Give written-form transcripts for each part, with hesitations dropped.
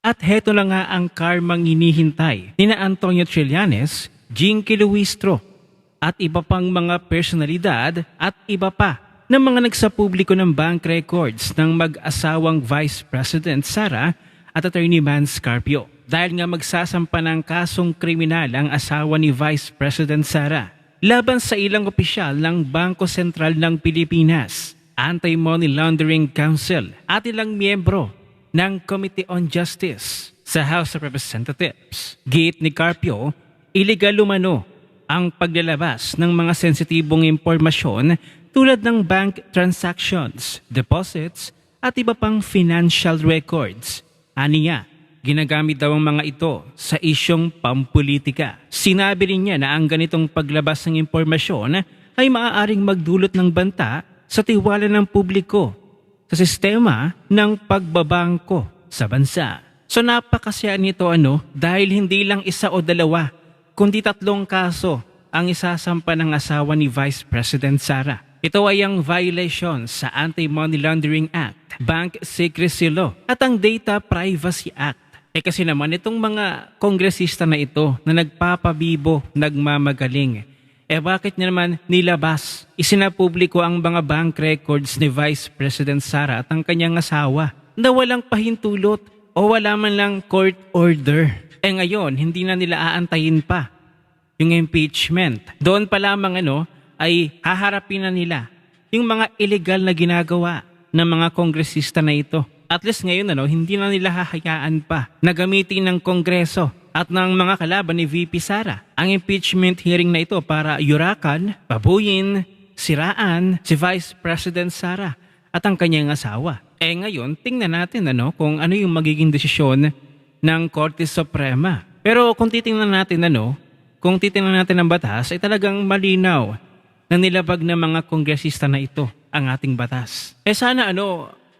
At heto na nga ang karmang hinihintay ni na Antonio Trillanes, Jinky Luistro at iba pang mga personalidad at iba pa ng mga nagsapubliko ng bank records ng mag-asawang Vice President Sara at Attorney Man Scarpio. Dahil nga magsasampa ng kasong kriminal ang asawa ni Vice President Sara laban sa ilang opisyal ng Bangko Sentral ng Pilipinas, Anti-Money Laundering Council at ilang miyembro ng Committee on Justice sa House of Representatives. Giit ni Carpio, illegal umano ang paglalabas ng mga sensitibong impormasyon tulad ng bank transactions, deposits at iba pang financial records. Aniya, ginagamit daw ang mga ito sa isyong pampolitika. Sinabi rin niya na ang ganitong paglabas ng impormasyon ay maaaring magdulot ng banta sa tiwala ng publiko sa sistema ng pagbabangko sa bansa. So napakasya nito dahil hindi lang isa o dalawa, kundi 3 kaso ang isasampa ng asawa ni Vice President Sara. Ito ay ang violation sa Anti-Money Laundering Act, Bank Secrecy Law at ang Data Privacy Act. Kasi naman itong mga kongresista na ito na nagpapabibo, nagmamagaling, bakit niya naman nilabas? Isinapubliko ang mga bank records ni Vice President Sara at ang kanyang asawa na walang pahintulot o wala man lang court order. Ngayon, hindi na nila aantayin pa yung impeachment. Doon pa lamang ay haharapin na nila yung mga illegal na ginagawa ng mga kongresista na ito. At least ngayon hindi na nila hahayaan pa na gamitin ng Kongreso at ng mga kalaban ni VP Sara ang impeachment hearing na ito para yurakan, pabuyin, siraan si Vice President Sara at ang kanyang asawa. Ngayon, tingnan natin kung ano yung magiging desisyon ng Korte Suprema. Pero kung titingnan natin kung titingnan natin ang batas ay talagang malinaw na nilabag ng mga kongresista na ito ang ating batas. Sana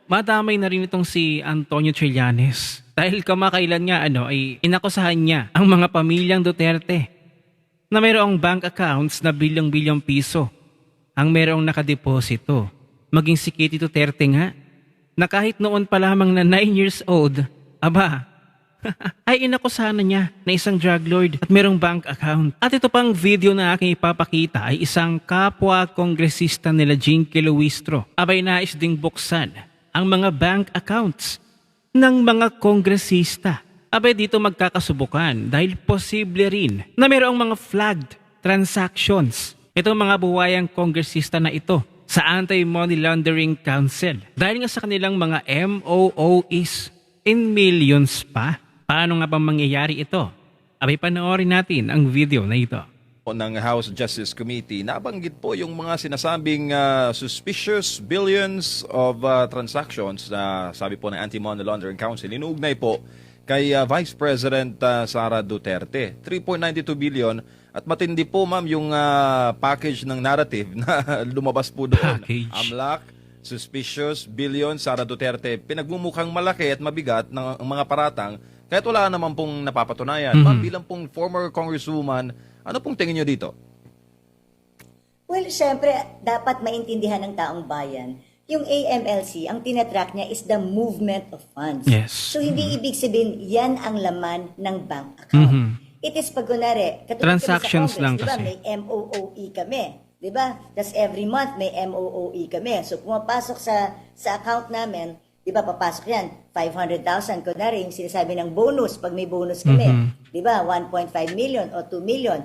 madamay na rin itong si Antonio Trillanes. Dahil kamakailan nga ay inakusahan niya ang mga pamilyang Duterte na mayroong bank accounts na bilyong-bilyong piso ang mayroong nakadeposito. Maging si Kitty Duterte nga na kahit noon pa lamang na 9 years old, ay inakusahan na niya na isang drug lord at mayroong bank account. At ito pang video na aking ipapakita ay isang kapwa kongresista nila Jinky Luistro. Nais ding buksan ang mga bank accounts ng mga kongresista. Dito magkakasubukan dahil posible rin na mayroong mga flagged transactions. Itong mga buwayang kongresista na ito sa Anti-Money Laundering Council. Dahil nga sa kanilang mga MOOs in millions pa. Paano nga bang mangyayari ito? Panoorin natin ang video na ito. Ng House Justice Committee, nabanggit po yung mga sinasabing suspicious billions of transactions na sabi po ng Anti-Money Laundering Council. Inuugnay po kay Vice President Sara Duterte. 3.92 billion at matindi po ma'am yung package ng narrative na lumabas po doon. AMLAC, suspicious, billion, Sara Duterte. Pinagmumukhang malaki at mabigat ng mga paratang kahit wala naman pong napapatunayan. Ma'am, bilang pong former congresswoman, ano pong tingin nyo dito? Well, syempre, dapat maintindihan ng taong bayan. Yung AMLC, ang tinatrack niya is the movement of funds. Yes. So, hindi ibig sabihin, yan ang laman ng bank account. It is pag kunwari, transactions lang diba, kasi. may MOOE kami. Diba? Tapos every month may MOOE kami. So, pumapasok sa account namin, diba, papasok yan, 500,000. Kunwari, yung sinasabi ng bonus, pag may bonus kami, diba, 1.5 million o 2 million,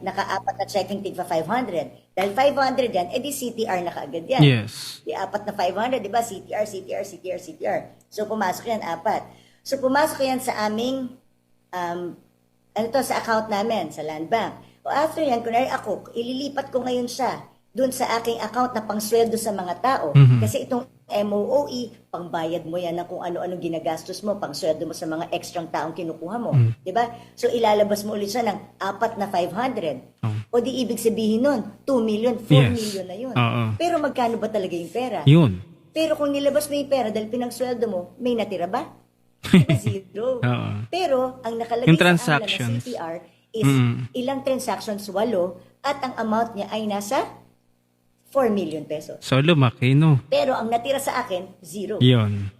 naka-apat na checking tig pa 500. Dahil 500 yan, edi CTR na kaagad yan. Yes. Di apat na 500, diba, CTR. So, pumasok yan, 4. So, pumasok yan sa aming, sa account namin, sa Land Bank. O after yan, kunwari ako, ililipat ko ngayon siya doon sa aking account na pangsweldo sa mga tao. Kasi itong MOOE, pangbayad mo yan ng kung ano-ano ginagastos mo, pangsweldo mo sa mga extrang taong kinukuha mo. Diba? So ilalabas mo ulit siya ng 4 na 500. O di ibig sabihin nun, 2 million, 4 million na yun. Pero magkano ba talaga yung pera? Yun. Pero kung nilabas mo yung pera dahil pinangsweldo mo, may natira ba? Diba, zero. Pero ang nakalagay yung sa transactions ng CTR is ilang transactions, 8, at ang amount niya ay nasa 4 million pesos. So lumaki, no? Pero ang natira sa akin, 0. Yun.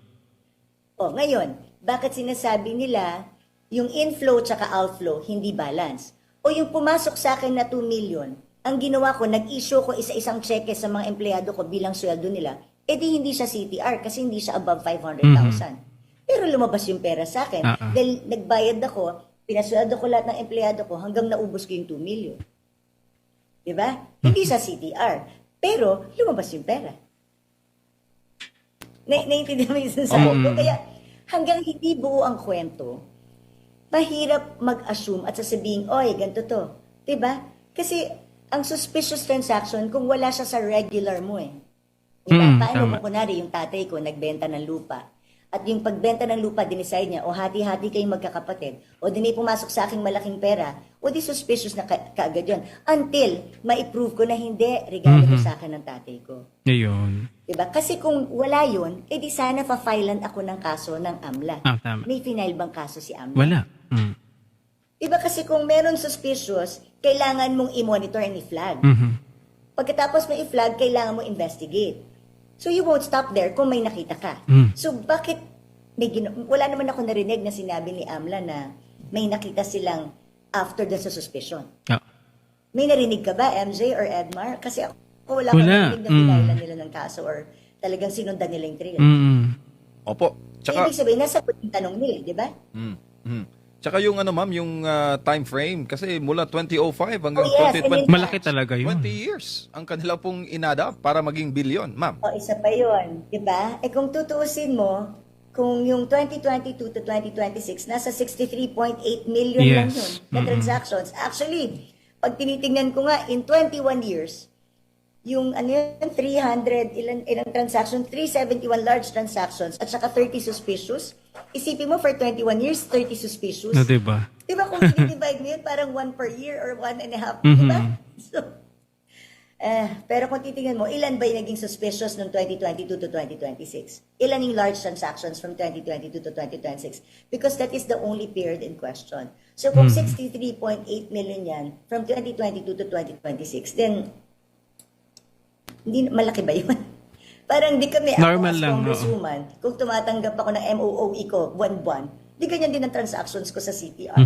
O, ngayon, bakit sinasabi nila yung inflow tsaka outflow hindi balance? O yung pumasok sa akin na 2 million, ang ginawa ko, nag-issue ko isa-isang cheque sa mga empleyado ko bilang sweldo nila, edi hindi siya CTR kasi hindi siya above 500,000. Pero lumabas yung pera sa akin. Dahil nagbayad ako, pinasweldo ko lahat ng empleyado ko hanggang naubos ko yung 2 million. Diba? Hindi sa CTR. Pero lumabas yung pera. Naiintindihan mo yung sinasabi ko? Kaya hanggang hindi buo ang kwento, mahirap mag-assume at sasabihin, oy, ganito to. Diba? Kasi ang suspicious transaction kung wala siya sa regular mo eh. Diba? Paano kung kunwari yung tatay ko nagbenta ng lupa at yung pagbenta ng lupa dinicide niya o hati-hati kayong magkakapatid o di pumasok sa aking malaking pera o di suspicious na kaagad yun until ma-prove ko na hindi regalo ko sa akin ng tatay ko. Ngayon. Diba? Kasi kung wala yun, edi sana pa-filean ako ng kaso ng AMLA. Tama. May final bang kaso si AMLA? Wala. Diba kasi kung meron suspicious, kailangan mong i-monitor and i-flag. Pagkatapos mo i-flag, kailangan mo investigate. So you won't stop there kung may nakita ka. So bakit wala naman ako narinig na sinabi ni AMLA na may nakita silang after dun sa suspicion. May narinig ka ba, MJ or Edmar? Kasi ako wala akong narinig na pinailan nila ng kaso or talagang sinundan nila yung trail. Opo. Tsaka, ibig sabihin, nasa yung tanong nila, di ba? Tsaka yung ma'am, yung time frame, kasi mula 2005 hanggang Oh, yes, 2020, Malaki talaga yun. 20 years ang kanila pong inada para maging billion, ma'am. O, isa pa yun, di ba? Eh kung tutuusin mo, kung yung 2022 to 2026, nasa 63.8 million lang yun na transactions. Actually, pag tinitingnan ko nga, in 21 years, yung 300, ilang transactions, 371 large transactions, at saka 30 suspicious. Isipin mo, for 21 years, 30 suspicious. No, diba? Diba kung i-divide mo yun, parang 1 per year or 1.5, diba? So, pero kung titingnan mo, ilan ba yung naging suspicious noong 2022 to 2026? Ilan yung large transactions from 2022 to 2026? Because that is the only period in question. So kung 63.8 million yan from 2022 to 2026, then hindi malaki ba yun? Parang di kami normal ako as lang, congresswoman, kung tumatanggap ako ng MOOE ko buwan-buwan, di ganyan din ang transactions ko sa CTR.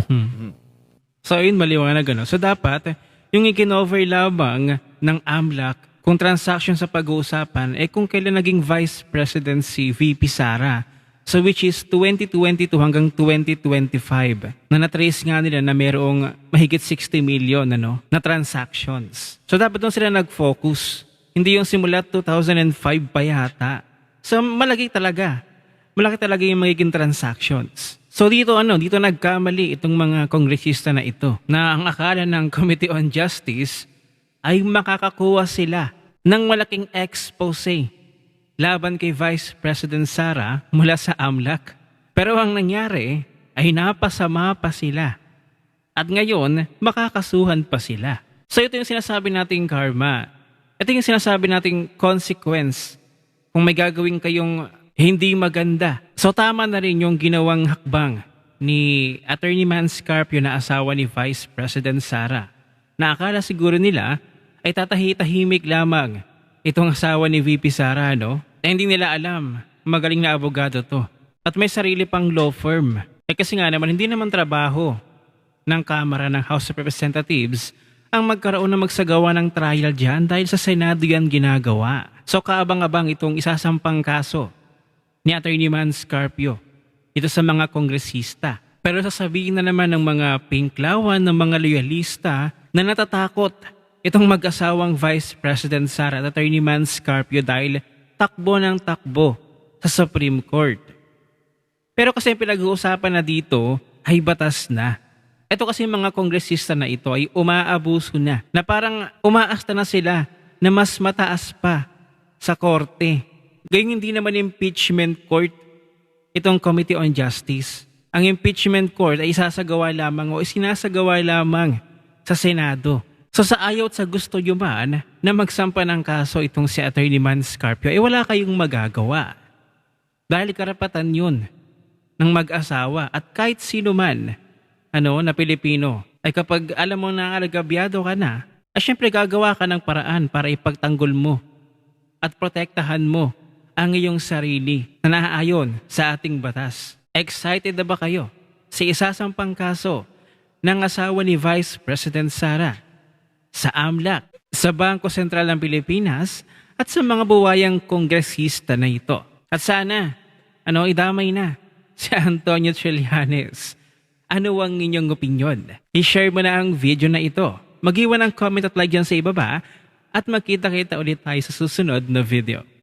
So yun, maliwanag ano. So dapat, yung ikinover labang ng AMLAC, kung transaction sa pag-uusapan, kung kailan naging Vice President si VP Sara. So which is 2022 hanggang 2025 na natrace nga nila na mayroong mahigit 60 million na transactions. So dapat doon sila nag-focus. Hindi yung simula 2005 pa yata. So malaki talaga yung magiging transactions. So dito nagkamali itong mga kongresista na ito na ang akala ng Committee on Justice ay makakakuha sila ng malaking expose laban kay Vice President Sara mula sa AMLAC. Pero ang nangyari ay napasama pa sila. At ngayon, makakasuhan pa sila. So ito yung sinasabi nating karma. Ito yung sinasabi nating consequence kung may gagawin kayong hindi maganda. So tama na rin yung ginawang hakbang ni Attorney Mans Carpio na asawa ni Vice President Sara. Na akala siguro nila ay tatahimik lamang itong asawa ni VP Sara, no? Na hindi nila alam, magaling na abogado to. At may sarili pang law firm. Kasi nga naman, hindi naman trabaho ng Kamara ng House of Representatives ang magkaroon na magsagawa ng trial dyan dahil sa Senado yan ginagawa. So kaabang-abang itong isasampang kaso ni Attorney Mans Carpio ito sa mga kongresista. Pero sasabihin na naman ng mga pinklawan, ng mga loyalista na natatakot itong mag-asawang Vice President Sara at Attorney Mans Carpio dahil takbo ng takbo sa Supreme Court. Pero kasi pinag-uusapan na dito ay batas na. Ito kasi mga kongresista na ito ay umaabuso na parang umaasta na sila na mas mataas pa sa korte. Gayong hindi naman impeachment court itong Committee on Justice. Ang impeachment court ay isasagawa lamang o isinasagawa lamang sa Senado. So sa ayaw at sa gusto nyo man na magsampa ng kaso itong si Attorney Mans Carpio, wala kayong magagawa. Dahil karapatan yun ng mag-asawa at kahit sino man na Pilipino ay kapag alam mo na alagabyado ka na, ay syempre gagawa ka ng paraan para ipagtanggol mo at protektahan mo ang iyong sarili na naaayon sa ating batas. Excited na ba kayo sa isasampang kaso ng asawa ni Vice President Sara sa AMLAC, sa Bangko Sentral ng Pilipinas at sa mga buwayang kongresista na ito? At sana, idamay na si Antonio Trillanes. Ano ang inyong opinyon? I-share mo na ang video na ito. Mag-iwan ng comment at like dyan sa ibaba at magkita-kita ulit tayo sa susunod na video.